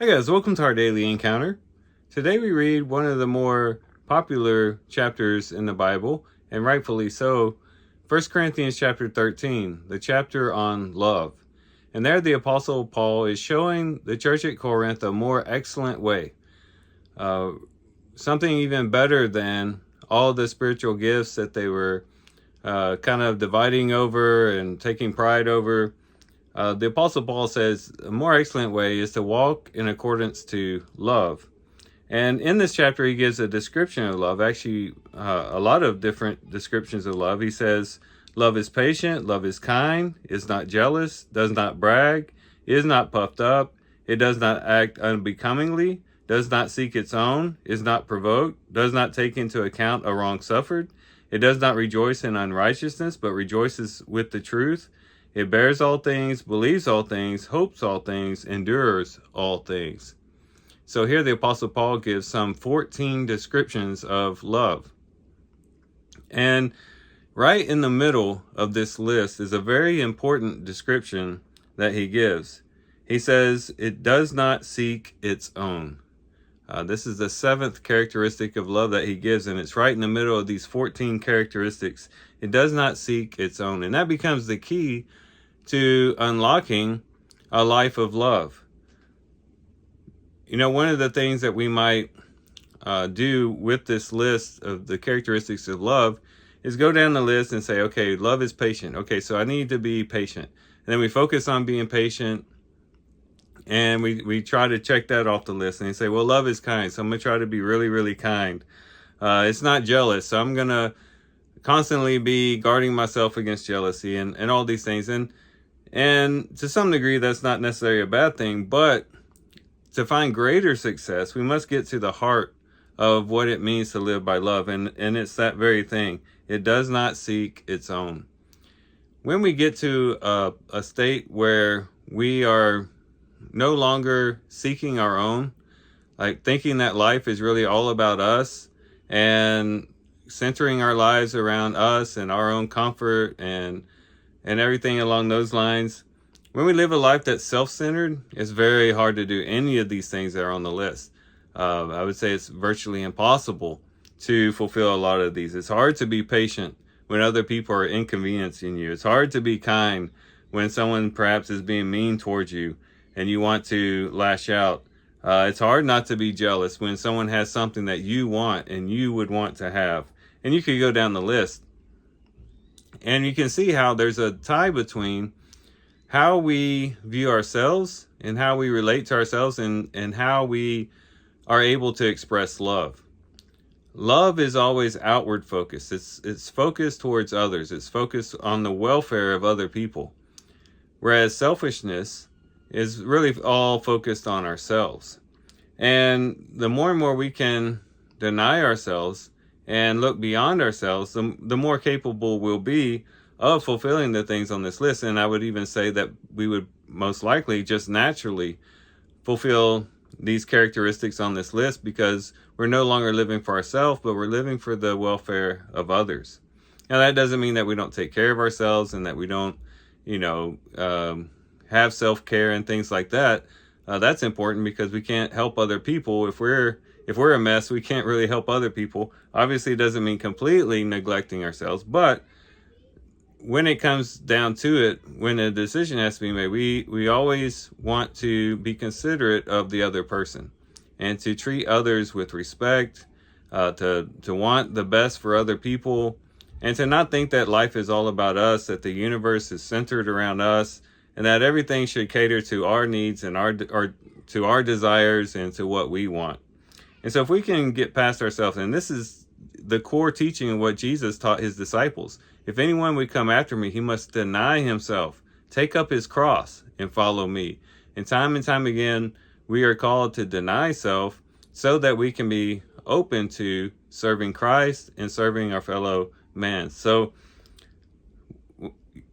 Hey guys, welcome to our daily encounter. Today we read one of the more popular chapters in the Bible, and rightfully so, 1 Corinthians chapter 13, the chapter on love. And there the Apostle Paul is showing the church at Corinth a more excellent way, something even better than all the spiritual gifts that they were kind of dividing over and taking pride over. The Apostle Paul says a more excellent way is to walk in accordance to love. And in this chapter, he gives a description of love, actually a lot of different descriptions of love. He says, love is patient, love is kind, is not jealous, does not brag, is not puffed up, it does not act unbecomingly, does not seek its own, is not provoked, does not take into account a wrong suffered. It does not rejoice in unrighteousness, but rejoices with the truth. It bears all things, believes all things, hopes all things, endures all things. So here the Apostle Paul gives some 14 descriptions of love. And right in the middle of this list is a very important description that he gives. He says, it does not seek its own. This is the seventh characteristic of love that he gives, and it's right in the middle of these 14 characteristics. It does not seek its own. And that becomes the key to unlocking a life of love. You know, one of the things that we might do with this list of the characteristics of love is go down the list and say, okay, love is patient. Okay, so I need to be patient. And then we focus on being patient, and we try to check that off the list. And you say, well, love is kind, so I'm going to try to be really, really kind. It's not jealous, so I'm going to constantly be guarding myself against jealousy and all these things. And to some degree, that's not necessarily a bad thing, but to find greater success, we must get to the heart of what it means to live by love. And it's that very thing. It does not seek its own. When we get to a state where we are no longer seeking our own, like thinking that life is really all about us and centering our lives around us and our own comfort and everything along those lines. When we live a life that's self-centered, it's very hard to do any of these things that are on the list. I would say it's virtually impossible to fulfill a lot of these. It's hard to be patient when other people are inconveniencing you. It's hard to be kind when someone perhaps is being mean towards you and you want to lash out. It's hard not to be jealous when someone has something that you want and you would want to have. And you could go down the list. And you can see how there's a tie between how we view ourselves and how we relate to ourselves and how we are able to express love. Love is always outward focused. It's focused towards others. It's focused on the welfare of other people. Whereas selfishness is really all focused on ourselves. And the more and more we can deny ourselves and look beyond ourselves, the more capable we'll be of fulfilling the things on this list. And I would even say that we would most likely just naturally fulfill these characteristics on this list because we're no longer living for ourselves, but we're living for the welfare of others. Now, that doesn't mean that we don't take care of ourselves and that we don't, have self-care and things like that. That's important because we can't help other people. If we're a mess, we can't really help other people. Obviously, it doesn't mean completely neglecting ourselves, but when it comes down to it, when a decision has to be made, we always want to be considerate of the other person and to treat others with respect, to want the best for other people, and to not think that life is all about us, that the universe is centered around us, and that everything should cater to our needs and to our desires and to what we want. And so if we can get past ourselves, and this is the core teaching of what Jesus taught his disciples. If anyone would come after me, he must deny himself, take up his cross, and follow me. And time again, we are called to deny self so that we can be open to serving Christ and serving our fellow man. So,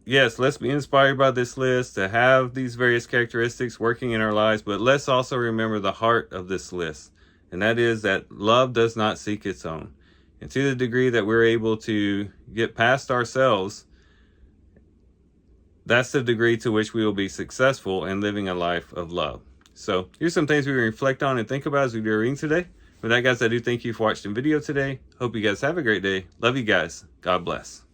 yes, let's be inspired by this list to have these various characteristics working in our lives, but let's also remember the heart of this list. And that is that love does not seek its own. And to the degree that we're able to get past ourselves, that's the degree to which we will be successful in living a life of love. So here's some things we can reflect on and think about as we do our reading today. With that, guys, I do thank you for watching the video today. Hope you guys have a great day. Love you guys. God bless.